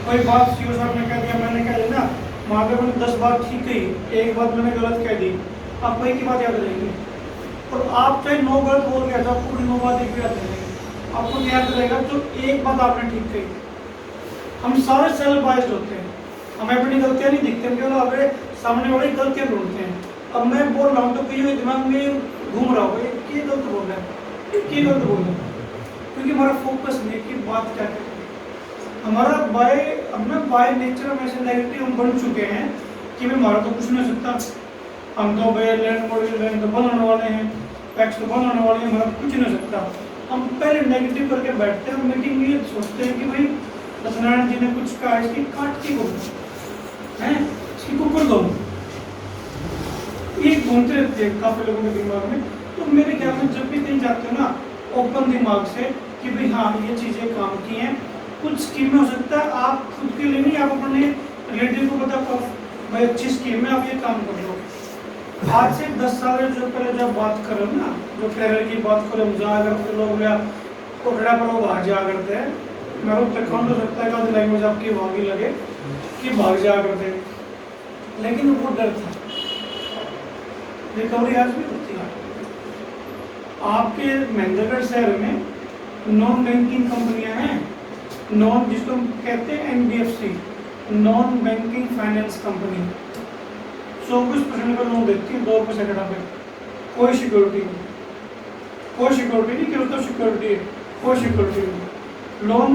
कोई बात सीओ साहब ने कह दिया, मैंने कह दिया ना, वहाँ पे मैंने 10 बात ठीक कही, एक बात मैंने गलत कह दी, आपको एक ही बात याद रहेगी। और आप चाहे 9 गलत बोल गया था, आपको 9 बात एक भी याद रहेगी। आपको याद रहेगा जो एक बात आपने ठीक कही। हम सारे सेल्फ बायस्ड होते हैं, हमें अपनी गलतियाँ नहीं दिखती, हम केवल हमारे सामने वाली गलतियाँ ढूंढते हैं। अब मैं बोल रहा हूँ तो कहीं दिमाग में घूम रहा होगा, ये गलत बोल रहा है, ये गलत बोल रहा है, क्योंकि हमारा फोकस नहीं कि बात क्या है। हमारा बाय नेचर हम ऐसे नेगेटिव हम बन चुके हैं कि भाई हमारा तो कुछ नहीं हो सकता, हम तो भाई लैंड मॉडल लैंड तो बंद होने वाले हैं, टैक्स तो बंद होने वाले हैं, हमारा कुछ नहीं हो सकता। हम पहले नेगेटिव करके बैठते हैं, हम मीटिंग में ये सोचते हैं कि भाई सत्यनारायण जी ने कुछ कहा, इसकी काट की बोलते हैं, इसकी कुकुर दो, ये घूमते रहते हैं काफी लोगों के दिमाग में। तो मेरे ख्याल में जब भी कहीं जाते हो ना, ओपन दिमाग से कि भाई हाँ ये चीजें काम की हैं, कुछ स्कीमें हो सकता है आप खुद के लिए नहीं, आप अपने रिलेटिव को बता पाओ भाई अच्छी स्कीम है, आप ये काम कर लो। आज से 10 साल जो पहले जब बात करो ना, जो कैरियर की बात करो, हम जहाँ करते लोग या पकड़ा पर वो भाग जा करते हैं, मैं उत्तराखंड हो सकता है कि लैंग्वेज आपकी भागी लगे कि भाग जा करते हैं, लेकिन वो डर था। रिकवरी आज भी होती है। आपके महेंद्रगढ़ शहर में नॉन बैंकिंग कंपनियां हैं, नॉन जिसको हम कहते हैं NBFC, non banking finance company, 24% का लोन देती है 2 रुपये सैकड़ा पे, कोई सिक्योरिटी नहीं, कोई सिक्योरिटी नहीं, केवल तो सिक्योरिटी है, कोई सिक्योरिटी नहीं। लोन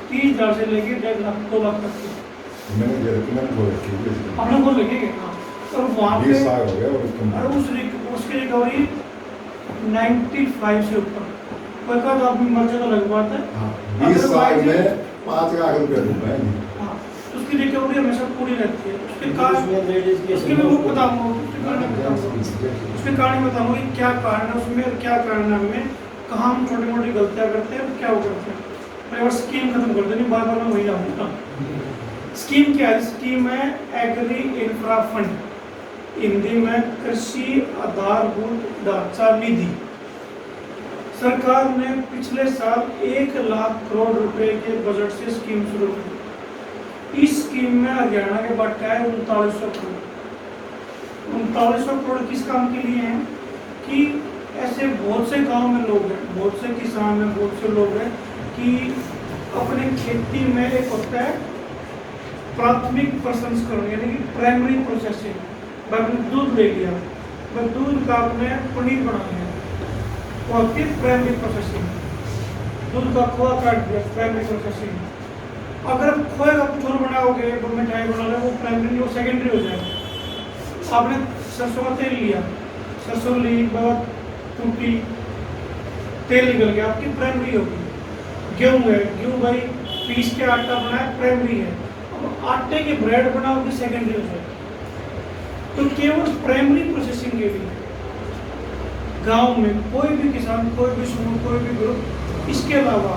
30,000 से लेके 1.5 लाख 2 लाख तक की हमने बोल लगे। और वहाँ पे और उसकी रिकवरी 95 से ऊपर, कोई का तो आदमी मर जाता लग पाता है 20 साल में 5 लाख रुपए डूबे। हाँ, उसकी रिकवरी हमेशा पूरी रहती है। उसके मैं वो बताऊँगा, उसके कारण बताऊँगा कि क्या कारण है उसमें, क्या कारण है हमें, कहाँ हम छोटी मोटी गलतियाँ करते हैं, क्या वो करते हैं। मैं बस स्कीम खत्म कर देनी, बार बार मैं वही आऊँगा। स्कीम क्या है? स्कीम है एग्री इंफ्रा फंड, हिंदी में कृषि आधारभूत ढांचा निधि। सरकार ने पिछले साल 1 लाख करोड़ रुपए के बजट से स्कीम शुरू की। इस स्कीम में हरियाणा के बटा है 3900 करोड़। 3900 करोड़ किस काम के लिए हैं कि ऐसे बहुत से गांव में लोग हैं, बहुत से किसान हैं, बहुत से लोग हैं कि अपने खेती में एक होता है प्राथमिक प्रसंस्करण, यानी कि प्राइमरी प्रोसेसिंग। आपने दूध ले लिया, दूध का आपने पनीर बना लिया, और फिर प्राइमरी प्रोसेसिंग, दूध का खोआ काट दिया, प्राइमरी प्रोसेसिंग। अगर आप खोए का कुछ और बनाओगे, मिठाई बना लो, वो प्राइमरी वो सेकेंडरी हो जाएगा। आपने सरसों का तेल लिया, सरसों ली, बहुत टूटी, तेल निकल गया, आपकी प्राइमरी होगी। गेहूँ है, गेहूँ भाई पीस के आटा बनाया, प्राइमरी है। अब आटे की ब्रेड बनाओगे, सेकेंडरी हो जाएगा। तो केवल प्राइमरी प्रोसेसिंग के लिए गांव में कोई भी किसान, कोई भी समूह, कोई भी ग्रुप, इसके अलावा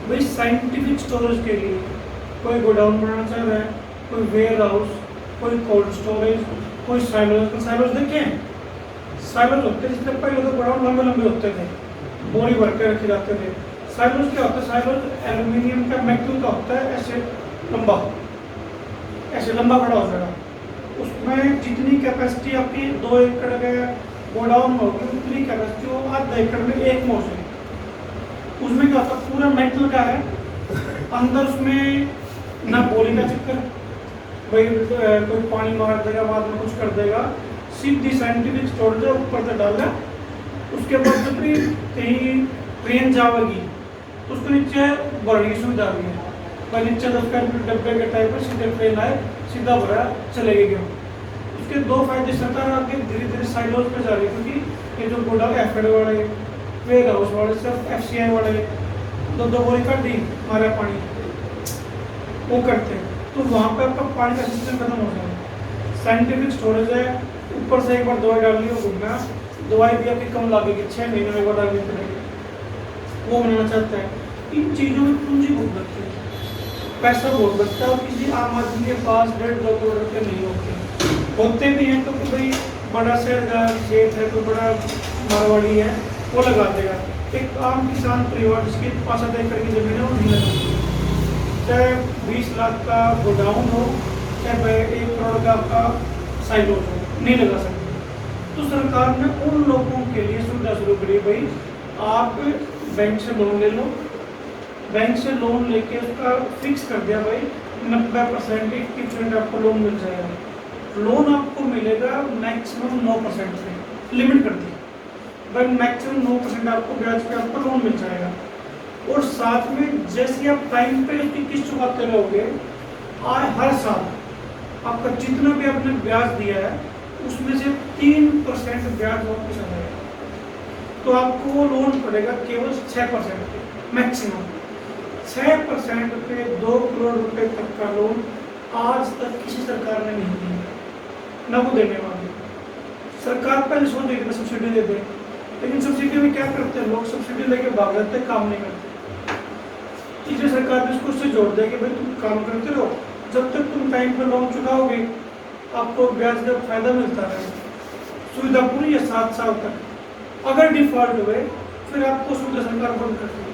भाई साइंटिफिक स्टोरेज के लिए कोई गोडाउन बनाना चाह रहा है, कोई वेयर हाउस, कोई कोल्ड स्टोरेज, कोई साइलोज। साइलोज देखें, साइलोज होते हैं जिससे पहले तो गोडाउन लंबे लंबे होते थे, बोरी भर के रखे जाते थे। साइलोज क्या होता है? साइलोज एल्यूमिनियम का, मैग्नीशियम का होता है, ऐसे लंबा खड़ा हो जाएगा। उसमें जितनी कैपेसिटी आपकी 2 एकड़ के गोडाउन होगी, उतनी कैपेसिटी वो आधा एकड़ में एक मोस है। उसमें क्या होता है? पूरा मेटल का है, अंदर उसमें ना बोरी का चक्कर, भाई कोई पानी मार देगा, बाद में कुछ कर देगा, सीधी साइंटिफिक स्टोरेज है, ऊपर से डाल है। उसके बाद जब भी कहीं ट्रेन जाएगी तो उसको नीचे भरने की सुविधा भी है, भाई नीचे 10 का डब्बे के टाइप पर सीधे ट्रेन आए, सीधा भरा चलेगी गेहूँ। उसके 2 फायदे सरकार आगे धीरे धीरे साइलोज पे जा रही है, क्योंकि ये जो गोडाउन एफएड वाले, वेयर हाउस वाले, सब FCI वाले 2 बोरी कर दी हमारा पानी वो करते हैं, तो वहाँ पे आपका पानी का सिस्टम खत्म हो जाएगा। साइंटिफिक स्टोरेज है, ऊपर से एक बार दवाई डाल ली हो घूमना, दवाई भी आपकी कम लागेगी, 6 महीने में एक बार डालनी पड़ेगी, वो बनाना चाहता है। इन चीज़ों में पूंजी बहुत लगती है, पैसा बहुत बचता है, और किसी आम आदमी के पास 1.5-2 करोड़ रुपये नहीं होते भी हैं तो भाई बड़ा शहर का खेत है, कोई बड़ा मारवाड़ी है, वो लगा देगा। एक आम किसान परिवार जिसके 5-7 एकड़ की जमीन है, वो नहीं लगाती। चाहे 20 लाख का गोडाउन हो, चाहे 1 करोड़ का आपका साइलो हो, नहीं लगा सकते। तो सरकार ने उन लोगों के लिए सुविधा शुरू करी, भाई आप बैंक से लोन ले लो, बैंक से लोन लेके उसका फिक्स कर दिया भाई 90% 80% आपको लोन मिल जाएगा। लोन आपको मिलेगा मैक्सिमम 9% पे, लिमिट कर दी भाई, मैक्सिमम 9% आपको ब्याज पे आपको लोन मिल जाएगा। और साथ में जैसे आप टाइम पे उसकी किस्त चुकाते रहोगे, हर साल आपका जितना भी आपने ब्याज दिया है उसमें से 3% ब्याज वापस आ जाएगा। तो आपको वो लोन पड़ेगा केवल 6% पे, मैक्सिमम 6% पे 2 करोड़ रुपए तक का लोन आज तक किसी सरकार ने नहीं दिया, ना वो देने वाली। सरकार पहले सोच रही थी सब्सिडी दे दे, लेकिन सब्सिडी में क्या करते हैं लोग, सब्सिडी लेके भाग जाते हैं, काम नहीं करते। तीसरी सरकार ने उसको उससे जोड़ दिया कि भाई तुम काम करते रहो, जब तक तुम टाइम पर लोन चुकाओगे आपको ब्याज का फायदा मिलता रहे। सुविधा पूरी है 7 साल तक। अगर डिफॉल्ट हुए फिर आपको सुविधा सरकार बंद करती है,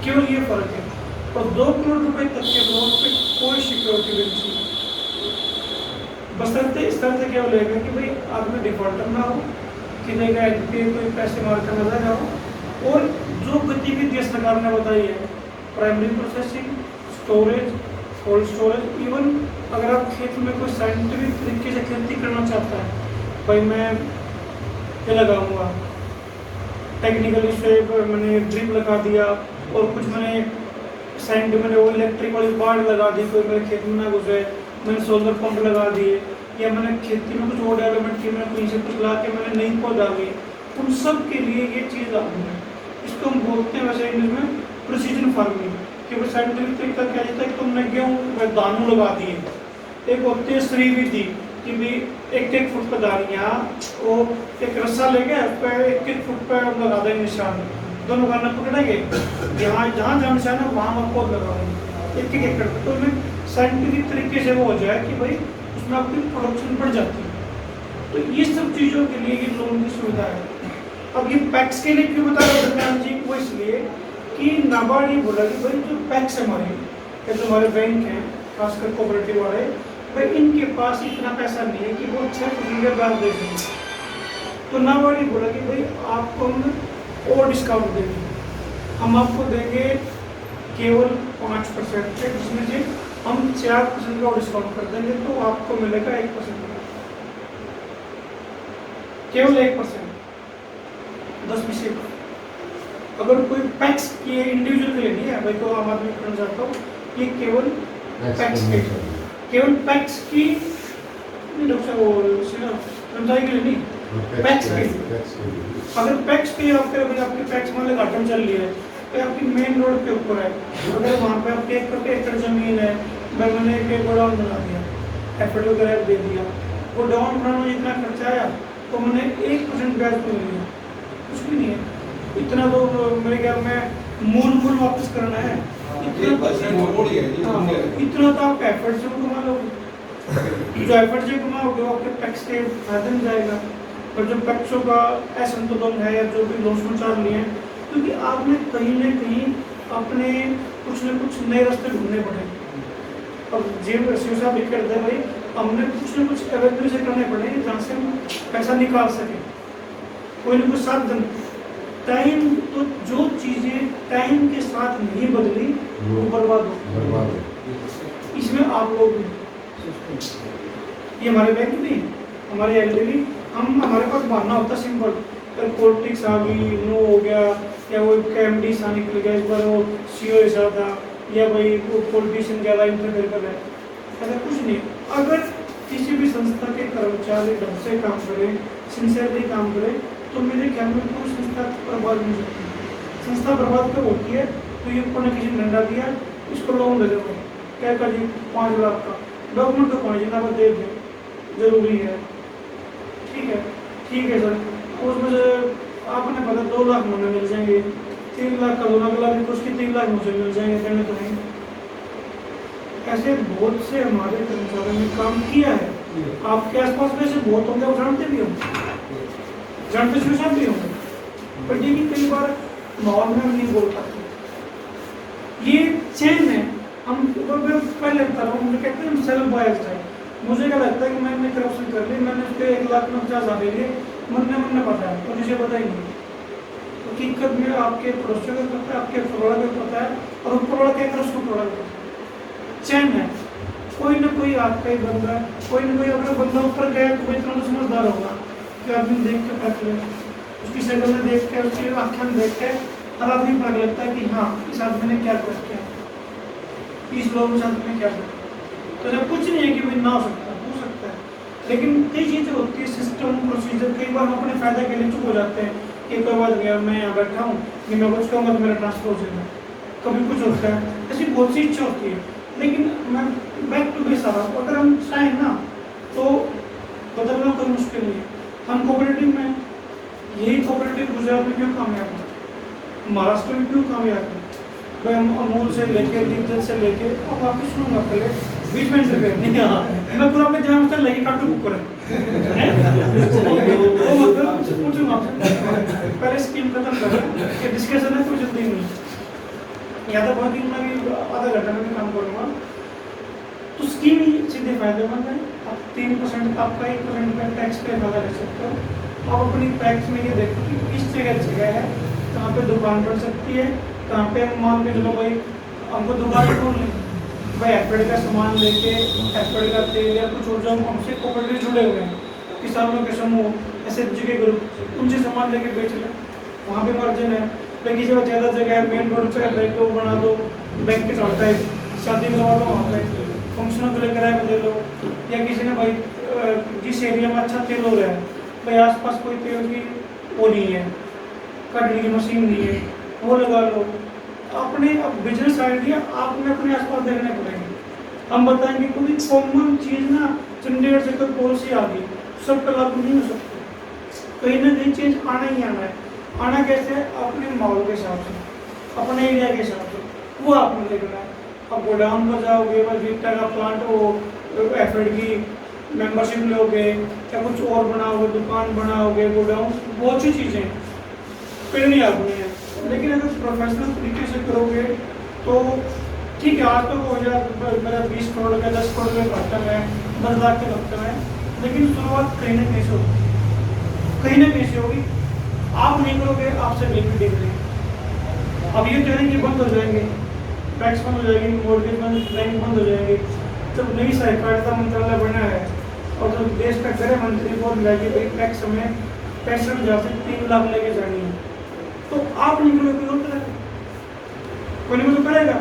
केवल ये फर्क है। और 2 करोड़ रुपए तक के लोन पे कोई सिक्योरिटी नहीं है, बशर्ते इस तरह से केवल लेगा कि भाई आदमी डिफॉल्टर ना हो, किसी का एनपीए कोई पैसे मार कर ना जाओ। और जो गतिविधि सरकार ने बताई है, primary processing, storage, cold storage, even अगर आप खेत में कोई साइंटिफिक तरीके से खेती करना चाहता है, भाई मैं ये लगाऊंगा टेक्निकली से मैंने ड्रिप लगा दिया, और कुछ मैंने मैंने वो इलेक्ट्रिक वाली बाढ़ लगा दी, कोई मेरे खेत में ना घुसे, मैंने सोलर पंप लगा दिए, या मैंने खेती में कुछ और डेवलपमेंट की, मैंने कहीं से कुछ ला के मैंने नई पौध डाली, उन सब के लिए ये चीज़ लागू है। इसको हम बोलते हैं वैसे इंग्लिश में प्रिसीजन फार्मिंग, कि वो साइंटिफिक तरीका क्या कहता है कि तुमने गेहूँ दानों लगा दिए। एक होती है श्री विधि कि भी 1-1 फुट पर दानियाँ, वो एक रस्सा ले गए उस पर 1-1 फुट पर लगा देंगे निशान, दोनों गाना पकड़ेंगे, यहाँ जहाँ निशान है वहाँ आप पौध लगाएंगे 1-1 एकड़ पर। तो हमें साइंटिफिक तरीके से वो हो जाए कि भाई उसमें आपकी प्रोडक्शन बढ़ जाती है। तो ये सब चीज़ों के लिए ये लोन की सुविधा है। अब ये पैक्स के लिए क्यों बता रहे हैं धर्मेंद्र जी, वो इसलिए कि नाबार्ड ये बोला कि भाई जो पैक्स हमारे या जो हमारे बैंक हैं, खासकर कोऑपरेटिव वाले, भाई इनके पास इतना पैसा नहीं है कि वो 6% ब्याज दे देंगे। तो नाबार्ड ये बोला कि भाई आपको हम और डिस्काउंट देंगे, हम आपको देंगे केवल 5% पे, जिसमें से हम 4% का डिस्काउंट कर देंगे, तो आपको मिलेगा 1%, केवल 1%, 10 पैसे। अगर कोई पैक्स की इंडिविजुअल के लिए नहीं है भाई, तो आम आदमी करना चाहता हूँ, ये केवल पैक्स के, केवल पैक्स की कर्मचारी के लिए नहीं, पैक्स के। अगर पैक्स के आपके पैक्स मान लो घाटन चल रही है, तो आपकी मेन रोड के ऊपर है, अगर वहाँ पे आपकी 1 एकड़ जमीन है, मैंने एक गोडाउन बना दिया, एफर्ट वगैरह दे दिया, गोडाउन बनाने में इतना खर्चा आया, तो मैंने 1% ब्याज पे लिया, कुछ भी नहीं है। इतना तो मेरे ख्याल में मूल वापस करना है, इतना तो आप एफर्ट से कमा लोगे, जो एफर्ट से कमाओगे वो आपके टैक्स के फायदे में जाएगा। और जो पैक्सों का असंतुलन है या जो भी लोन चाल लिए हैं, क्योंकि आपने कहीं ना कहीं अपने कुछ न कुछ नए रास्ते ढूंढने पड़े। अब जेब शिव साहब लिख कर दे भाई, हमने कुछ न कुछ एवेन्यू से करने पड़े जहाँ से हम पैसा निकाल सके, कोई ना कुछ साधन। टाइम तो जो चीज़ें टाइम के साथ नहीं बदली वो बर्बाद हो। इसमें आप लोग ये हमारे बैंक भी, हमारे एलडीबी, हम हमारे पास बहाना होता सिंपल, कल पॉलिटिक्स आ गई, नो हो गया, या वो एमडी सा निकल गया, इस बार वो सीओ ऐसा था, या भाई वो पॉलिटिशियन ज़्यादा इंटरफेयर कर रहा है, ऐसा कुछ नहीं। अगर किसी भी संस्था के कर्मचारी ढंग से काम करें, सिंसियरली काम करें, तो मेरे ख्याल में कोई संस्था बर्बाद नहीं सकती। संस्था बर्बाद कब होती है, तो ये ऊपर ने किसी ने डंडा दिया, इसको लोन दे दो, क्या कर जी 5 लाख का डॉक्यूमेंट तो 5 लाख दे दें, जरूरी है, ठीक है सर, उसमें से आपने पता 2 लाख महीने मिल जाएंगे, 3 लाख का 2 लाख भी उसके 3 लाख मुझे मिल जाएंगे, देने तो नहीं। ऐसे बहुत से हमारे कर्मचारियों ने काम किया है, आपके आसपास में से बहुत होंगे, वो जानते भी होंगे, जानते भी होंगे, पर ये कई बार माहौल में नहीं बोल पाते। ये चेन है, पहले बता रहा हूँ, मुझे कहते हैं सेल्फ बायस्ड है। मुझे क्या लगता है कि मैंने करप्शन कर ली, मैंने उस पर 1,50,000 दे लिए, मन पता है, तो मुझे पता ही नहीं। हकीकत में आपके पड़ोसियों को पता है, आपके ऊपर वाला को पता है, और ऊपर वाला क्या कर उसको ऊपर वाला को पता है। चैन है, कोई ना कोई आपका ही बंदा, कोई ना कोई अगर बंदा ऊपर गया तो इतना तो समझदार होगा कि आदमी देख के पता चले, उसकी शक्ल में देख के, उसकी आँखें में देख के हर आदमी पता लगता है कि हाँ इस आदमी ने क्या कर किया, इस लोग उस आदमी ने क्या कर। तो जब कुछ नहीं है कि भाई ना हो सकता है, लेकिन कई चीज़ें होती है, सिस्टम प्रोसीजर, कई बार हम अपने फायदे के लिए चुप हो जाते हैं कि कोई बात नहीं, मैं यहाँ बैठा हूँ कि मैं कुछ कहूँगा तो मेरा ट्रांसफर हो जाएगा, कभी कुछ होता है, ऐसी बहुत सी इच्छा होती है। लेकिन मैं बैक टू बेस आ रहा हूँ, अगर हम चाहें ना तो बदलना कोई मुश्किल नहीं है। हम कोऑपरेटिव में, यही कोऑपरेटिव गुजरात में क्यों कामयाब है, महाराष्ट्र में क्यों कामयाब है भाई। हम अमूल से लेके डीजल से लेके, और वापस सुनूंगा पहले बीच में इंटरव्यू नहीं, हाँ मैं पूरा अपने ध्यान में लगी काटू बुक करें पूछूंगा पहले स्कीम खत्म करें, डिस्कशन है, कोई जल्दी नहीं, या तो बहुत दिन में भी आधा घंटा में भी काम करूँगा। तो स्कीम ही सीधे फायदेमंद है। आप 3% आपका 1% का टैक्स पे फायदा ले सकते हो। आप अपनी टैक्स में ये देखो कि किस जगह है, कहाँ पे दुकान बढ़ सकती है, कहाँ पे मान के चलो भाई हमको दुकान खोल लें भाई, एफएड का सामान लेके, एफएड का तेल या कुछ और जो हमसे कोऑपरेटिव जुड़े हुए हैं, किसानों के समूह, एसएचजी के ग्रुप, उनसे सामान लेके बेच लें, वहाँ पे मार्जिन है। लेकिन जब ज़्यादा जगह है, मेन रोड पर बैंक को बना दो, बैंक के चढ़ता है, शादी करवा लो वहाँ पे, फंक्शनों के लिए किराए में दे लो, या किसी ने भाई जिस एरिया में अच्छा तेल हो रहा है भाई, आसपास कोई तेल की वो नहीं है, काटने की मशीन नहीं है, वो लगा लो। अपने अब बिजनेस आइडिया आपने अपने आसपास देखने पड़ेंगे। हम बताएंगे कोई कॉमन चीज़ ना, चंडीगढ़ से कोई पॉलिसी आ गई सब पे लागू नहीं हो सकती, कहीं ना कहीं चेंज आना ही आना है। आना कैसे, अपने माहौल के हिसाब से, अपने एरिया के हिसाब से, वो आपने देखना है। अब गोडाउन पर जाओगे, बस विक्टर का प्लांट हो, एफएड की मेंबरशिप लोगे, या कुछ और बनाओगे, दुकान बनाओगे, गोडाउन, बहुत सी चीज़ें करनी आपने है। लेकिन अगर प्रोफेशनल तरीके से करोगे तो ठीक है, आज तो हो जाए मेरा 20 करोड़ का 10 करोड़ का घाटा है, 10 लाख का घाटा है, लेकिन शुरुआत कहीं ना कहीं से होगी, कहीं ना कहीं से होगी। आप नहीं करोगे, आपसे बिल्कुल देख लेंगे। अब ये कह रहे हैं कि बंद हो जाएंगे, टैक्स बंद हो जाएंगे, मॉर्गेज बंद, बैंक बंद हो जाएंगे। जब नई सहकारिता मंत्रालय बना है और जब देश का गृह मंत्री को मिला कि भाई टैक्स में 65,000 से 3 लाख लेके जानी है, तो आप नहीं करोगे, कोई और करेगा, कोई नहीं तो करेगा।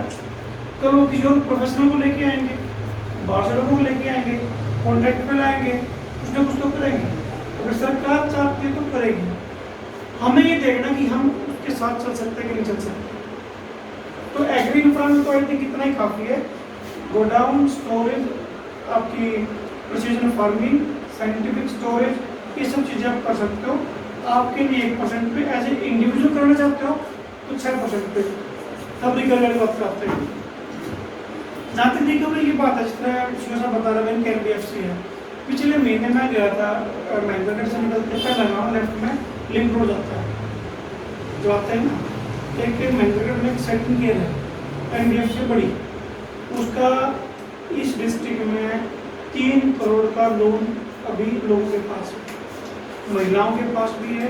कल वो किसी और प्रोफेशनल को लेके आएंगे, बाहर से लोगों को लेके आएंगे, कॉन्ट्रैक्ट पे लाएंगे, कुछ ना कुछ तो करेंगे। अगर सरकार चाहती है तो करेगी। हमें ये देखना कि हम उसके साथ चल सकते हैं कि नहीं चल सकते। तो एग्री इंफ्रा में तो आई थिंक इतना ही काफ़ी है। गोडाउन, स्टोरेज, आपकी प्रिसीजन फार्मिंग, साइंटिफिक स्टोरेज, ये सब चीज़ें आप कर सकते हो। आपके लिए 1% पे एज ए इंडिविजुअल करना चाहते हो तो 6% पे तब रिकवरी वाली बात करते हैं। जहाँ तक रिकवरी की बात है, जिस तरह उसमें सब बता रहा है कि NBFC है। पिछले महीने में गया था, महेंद्रगढ़ से निकलते पहला गाँव लेफ्ट में लिंक रोड जाता है, जो आते हैं ना, एक महेंद्रगढ़ में एक सेकंड गियर है NBFC बड़ी, उसका इस डिस्ट्रिक्ट में 3 करोड़ का लोन अभी लोगों के पास है, महिलाओं के पास भी है,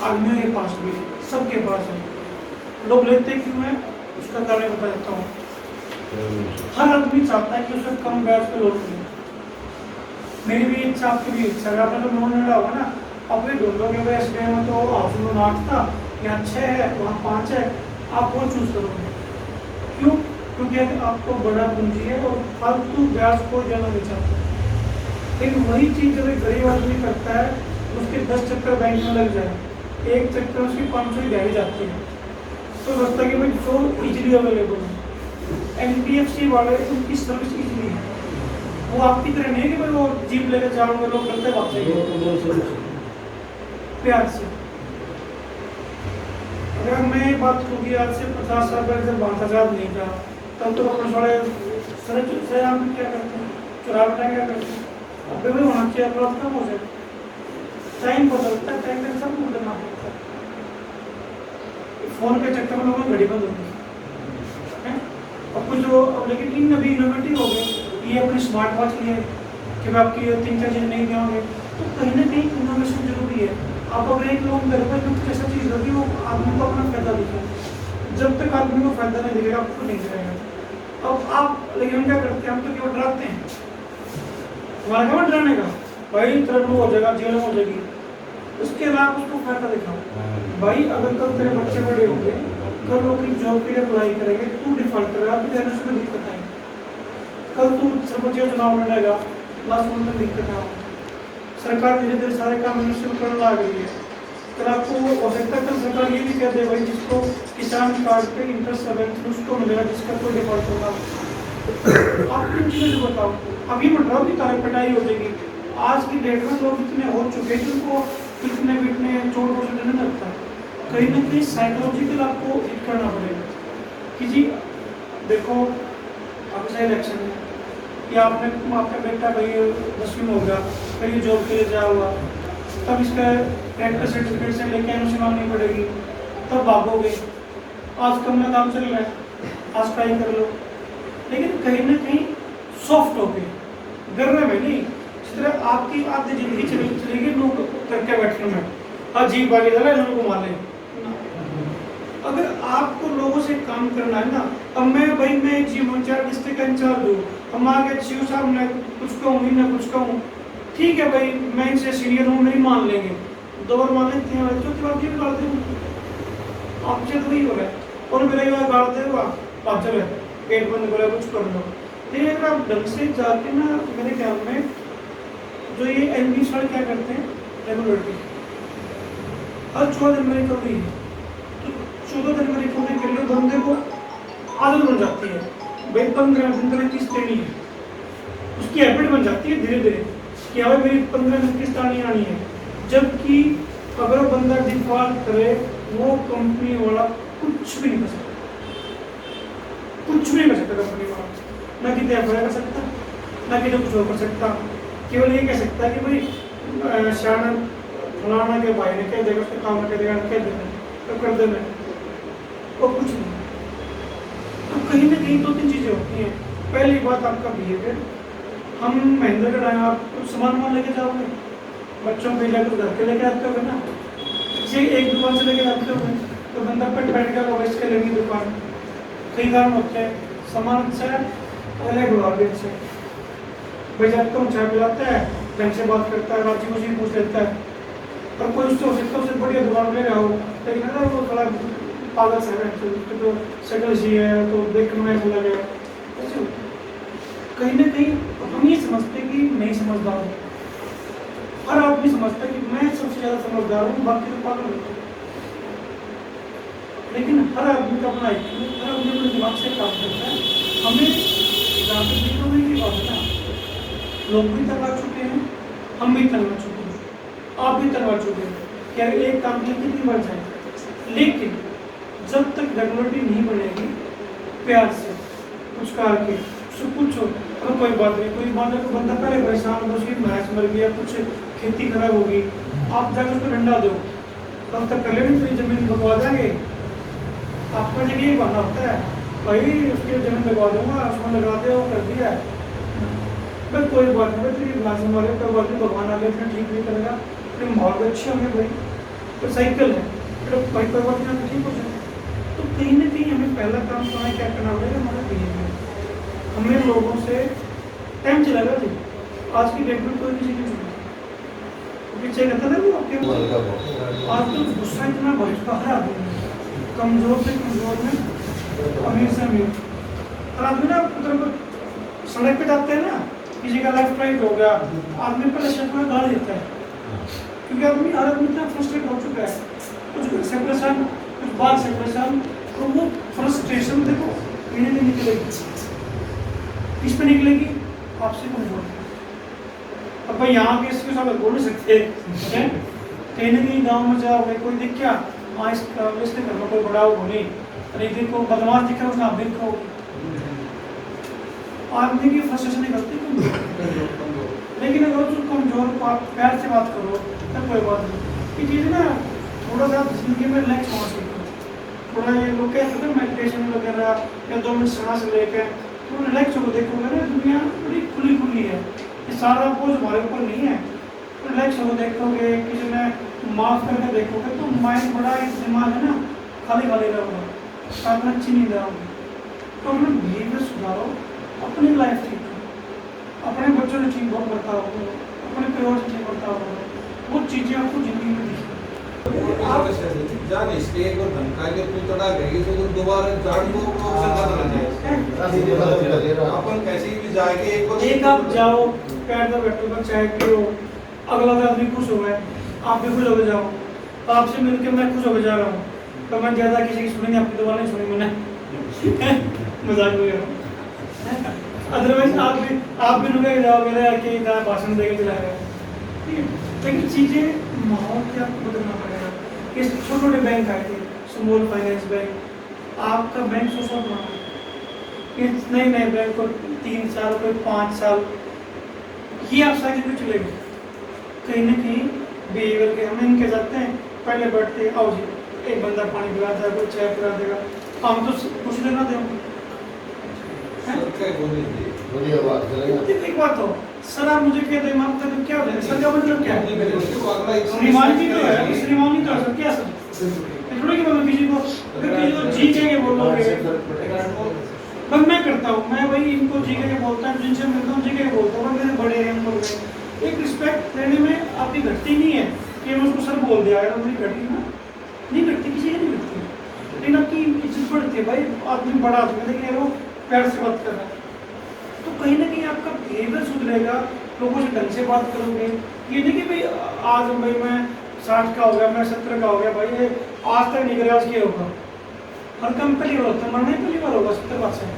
आदमियों के पास भी है, सबके पास है। लोग लेते क्यों हैं, उसका कारण बता देता हूँ। हर आदमी चाहता है कि उसे कम ब्याज पे लोन मिले। मेरी भी इच्छा, आपकी भी इच्छा। अगर आपने तो लोन मिला होगा ना, अपने ढूंढोगे भाई SBI में तो हाउस लोन 8 था, यहाँ 6 है, वहाँ 5 है, आप वो चूज करोगे। क्यों? क्योंकि आपको बड़ा पूंजी है और फालतू ब्याज को देना नहीं चाहते। लेकिन वही चीज़ जब एक गरीब आदमी करता है, उसके 10 चक्कर बैंक में लग जाए, एक चक्कर उसकी 500 ही दिहाड़ी जाती है, तो लगता है कि भाई जो इजीली अवेलेबल है। NBFC वाले उनकी सर्विस इजीली है, वो आपकी तरह नहीं है कि भाई वो जीप लेकर जाओगे, लोग करते वापस प्यार से। अगर मैं बात करूँ कि आज से 50 साल पहले जब भारत आजाद नहीं था, तब तो अपने थोड़े सर हम क्या करते हैं, चुरा बटा क्या करते हैं, अब भी होना चाहिए, अपराध कम हो जाए। टाइम बदलता है, टाइम में सब बदलना पड़ता है। फोन के चक्कर में लोगों की घड़ी बंद होती है, अब कुछ जो लेकिन इन अभी इनोवेटिव हो गए, ये अपनी स्मार्ट वॉच लिए कि मैं आपकी 3-4 चीज़ें नहीं देंगे, तो कहीं ना कहीं इनोवेशन जरूरी है। आप अगर एक लोग घर पर कुछ ऐसा चीज़ होगी वो आदमी को अपना फायदा दिखे, जब तक आदमी को फायदा नहीं दिखेगा आपको नहीं दिखेगा। अब आप लेकिन हम क्या करते हैं, हम तो केवल डराते हैं, हमारा काम डराने का, भाई तुरंत हो जाएगा, जेल में हो जाएगी, उसके अलावा उसको फायदा दिखाओ। भाई अगर कल तेरे बच्चे बड़े होंगे, कल वो की जॉब के लिए अप्लाई करेंगे, तू डिफॉल्ट करेगा तो तेरे उसमें दिक्कत आएगी, कल तू सरपंच चुनाव लड़ेगा, लास्ट में दिक्कत ना हो। सरकार धीरे धीरे सारे काम शुरू करने लग गई है, कल आपको हो सकता है कल सरकार ये भी कह दे भाई जिसको किसान कार्ड पे इंटरेस्ट है उसको मिलेगा, जिसका कोई डिफॉल्ट होगा। आप इन चीज़ों से बताओ, अभी बताओ कि तारीख पिटाई हो जाएगी। आज की डेट में लोग इतने हो चुके हैं कि उनको इतने बिटने चोट वोट नहीं लगता। कहीं ना कहीं साइकोलॉजिकल आपको हिट करना पड़ेगा कि जी देखो अब से इलेक्शन है, या आपका बेटा भाई 10वीं में हो गया, फिर ये जॉब के लिए जा हुआ, तब इसका कैरेक्टर सर्टिफिकेट से लेके एनओसी मांगनी पड़ेगी, तब भागोगे। आज कम में काम चल रहा है, आज ट्राई कर लो, लेकिन कहीं ना कहीं सॉफ्ट होके गर्रे में नहीं, इस तरह आपकी आधी जिंदगी चलेगी लोग करके बैठने में, अजीब बागी जरा इन्होंने घुमा ले। अगर आपको लोगों से काम करना है ना, अब मैं जीवन 4 डिस्ट्रिक्ट का इंचार्ज हूँ, हम आगे सीओ साहब ने कुछ कहूँ ना कुछ कहूँ, ठीक है भाई मैं इनसे सीनियर हूँ, नहीं मान लेंगे, 2 बार मान लेते हैं, चौथी बार भी गाड़ देंगे, आपसे तो वही हो रहा है। और मेरा ये गाड़ देगा आप चले गेट बंद करो कुछ कर लो। लेकिन अगर आप ढंग से जाके ना, मेरे ख्याल में जो ये एनबी सर क्या करते हैं रेगुलरिटी, हर 14 दिन में रिकवरी है, तो 14 दिन में रिकवरी के लिए बंदे को आदत बन जाती है, भाई 15 दिन तक किस्त देनी है, उसकी हैबिट बन जाती है धीरे धीरे कि हाँ मेरी 15 दिन किस्त आनी है। जबकि अगर बंदा डिफॉल्ट करे, वो कंपनी वाला कुछ भी नहीं कर सकता, कुछ भी नहीं कर सकता कंपनी वाला, ना कि एफआईआर कर सकता, ना कि कुछ और कर सकता, केवल ये कह सकता है कि भाई शाना फलाना के भाई ने कह देगा, उसका काम कर देगा, कह देगा तो कर देना, और कुछ नहीं। तो कहीं ना कहीं 2-3 चीज़ें होती हैं। पहली बात आपका बिहेवियर, हम महेंद्रगढ़ आए, आप सामान लेके जाओगे, बच्चों को जाकर घर के लेके आते हो ना, ये एक दुकान से लेके आते हो तो बंदा पेट बैठ गया इसके लेंगे दुकान, कई कारण होते हैं, सामान अच्छा है अलग गुलाब से भाई जाता हूँ, चाय पिलाता है, ढंग से बात करता है, राजी खुशी पूछ लेता है, और कोई उससे हो सकता है उससे बढ़िया दुकान ले रहा हो, लेकिन है ना वो थोड़ा पागल सा है, तो शक्ल सी है तो देखने में ऐसा लगे ऐसे। कहीं ना कहीं हम ये समझते कि नहीं समझदार हूँ, हर आदमी समझता है कि मैं सबसे ज़्यादा समझदार हूँ, बाकी तो पागल होते हैं। लेकिन हर आदमी का अपना IQ, हर आदमी अपने दिमाग से काम करता है। हमें जहाँ तक दिखोगे की बात है ना, लोग भी तलवा चुके हैं, हम भी तलवा चुके हैं, आप भी तलवा चुके हैं, क्या एक काम के लिए कितनी बार जाए। लेकिन जब तक रेगुलरिटी नहीं बनेगी, प्यार से कुछ कहा के उससे पूछो, अगर कोई बात नहीं, कोई बात है तो बंदा पहले परेशान, उसकी भैंस मर गई या कुछ खेती खराब होगी, आप जाकर उसको डंडा दो, तब तक कर लेंगे तो जमीन भगवा देंगे। आपका जगह ये बना होता है भाई उसकी जमीन लगवा दूंगा, उसमें लगा दे, वो कर दिया भाई कोई बात नहीं, तेरी घास हमारे कोई बात नहीं, भगवान आगे अपने ठीक नहीं करेगा, फिर माहौल अच्छे होंगे भाई, तो साइकिल है फिर भाई कोई बात नहीं ठीक हो जाए। तो कहीं ना कहीं हमें पहला काम तो हमें क्या करना पड़ेगा, हमारा बिहेवियर, हमें लोगों से टाइम चलेगा जी, आज की डेट में कोई किसी की पीछे कहता था वो आपके आज तो गुस्सा इतना बढ़ चुका है आदमी, कमजोर से कमजोर में, अमीर से अमीर, और आदमी ना मतलब सड़क पे जाते हैं ना, किसी का लाइफ टाइम हो गया, आदमी पहले शर्ट में गाड़ देता है, क्योंकि आदमी हर आदमी इतना फ्रस्ट्रेट हो चुका है, कुछ घर से परेशान, कुछ बाहर से परेशान, तो वो फ्रस्ट्रेशन देखो कहीं नहीं निकलेगी, किस पे निकलेगी, आपसे कमजोर। अब भाई यहाँ के इसके साथ बोल नहीं सकते, कहीं ना कहीं गाँव में जाओ कोई दिख क्या, हाँ इसके घर में कोई बड़ा हो नहीं, अरे देखो बदमाश दिख रहा है उसने आप देखो, आदमी की फ्रस्ट्रेशन निकलती है। लेकिन अगर उसको कमजोर को आप प्यार से बात करो तब कोई बात नहीं, ये चीज़ ना थोड़ा सा जिंदगी में रिलैक्स होना सीखो, थोड़ा ये लोग कहते हैं मेडिटेशन वगैरह या 2 मिनट सांस लेके तो रिलैक्स हो देखोगे ना दुनिया बड़ी खुली खुली है, ये सारा बोझ हमारे ऊपर नहीं है। रिलैक्स हो देखोगे, किसी ने माफ करके देखोगे तो माइंड बड़ा दिमाग है ना खाली खाली रहेगा, साथ में अच्छी नींद आऊँगी। तो अपना बिहेवियर सुधारो, अपनी लाइफ ठीक करो, अपने बच्चों से ठीक बर्ताव करो, अपने परिवार से ठीक बर्ताव करो, वो चीज़ें आपको जिंदगी में दिखेंगी। आप जान इसके एक बार धमका के तू तड़ा गई तो दोबारा जान को संगत रह जाए अपन कैसे भी जाएंगे एक बार एक आप जाओ पैर पे बैठो बस चाय पियो, अगला आदमी खुश हो गए, आप भी खुश हो जाओ, आपसे मिलकर मैं खुश हो जा रहा हूँ, तो मैं ज़्यादा किसी की सुनी नहीं, आपकी दोबारा नहीं सुनी मैंने मजाक हो गया। अदरवाइज आप भी रुके जाओ मेरे आके इधर भाषण देकर चलाएगा, ठीक है। लेकिन चीज़ें माहौल के आपको बदलना पड़ेगा। इस छोटे छोटे बैंक आए थे, स्मॉल फाइनेंस बैंक, आपका बैंक 100 साल पुराना है, ये नए नए बैंक को 3 साल कोई 5 साल, ये आप साइकिल पे चलेंगे कहीं ना कहीं बिहेवियर के हम इनके जाते हैं, पहले बैठते आओ जी एक बंदा पानी पिला देगा, कोई चाय पिला देगा, हम तो कुछ लेना देंगे। बोलिए बात चलेगा। एक बात हो सर, आप मुझे कहते हैं मानते तो क्या हो जाएगा सर, का मतलब क्या है? श्रीमान तो है, श्रीमान तो है सर, क्या सर थोड़ा कि मतलब किसी को जी कह के बोलोगे, बस मैं करता हूँ, मैं भाई इनको जी कह के बोलता हूँ, जिनसे मिलता हूँ जी कह के बोलता हूँ, मेरे बड़े हैं हम लोग, एक रिस्पेक्ट देने में आपकी घटती नहीं है कि मैं उसको सर बोल दिया, अगर मेरी घटी ना नहीं घटती, किसी की नहीं घटती, लेकिन आपकी इज्जत बढ़ती है भाई, आदमी बड़ा आदमी है लेकिन वो प्यार से बात कर रहा है, तो कहीं ना कहीं आपका बिहेवियर सुधरेगा, लोगों से ढंग से बात करोगे। ये नहीं कि भाई आज भाई मैं 60 का हो गया, मैं 70 का हो गया, भाई ये आज तक नहीं करे, आज क्या होगा, हर काम पहली बार होता है, मरना ही पहली बार होगा 70%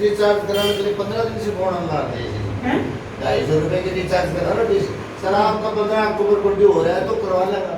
रिचार्ज कराने के लिए 15 दिन से फोन हम मारते हैं। हैं 250 रुपए की रिचार्ज करा ना, सर आपका 15 अक्टूबर को ड्यू हो रहा है तो करवा लेगा।